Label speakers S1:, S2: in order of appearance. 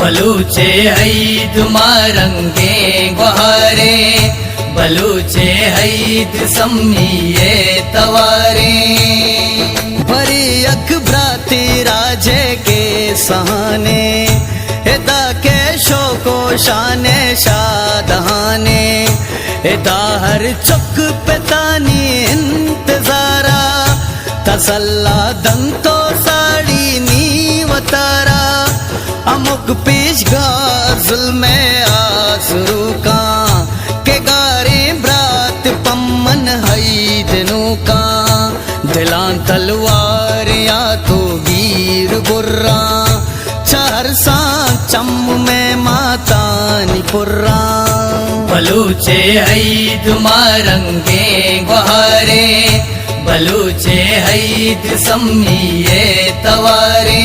S1: बलूचे हैद मारंगे बहारे, बलूचे हैद सम्मीये तवारे।
S2: भरी अख भ्राती राजे के सहाने, एदा के शोको शाने शादहाने। एदा हर चुक पे तानी इंतजारा, तसल्ला दंतो साड़ी नीवतारा। अमुक पेश गाजुल में आसरू का, के गारे ब्रात पम्मन हैदनु का। दिलां तलवार या तो वीर बुर्रा, चार सा चम में मातानी पुर्रा।
S1: बलूचे हैद मारंगे बहारे, बलूचे हैद सम्मीये तवारे।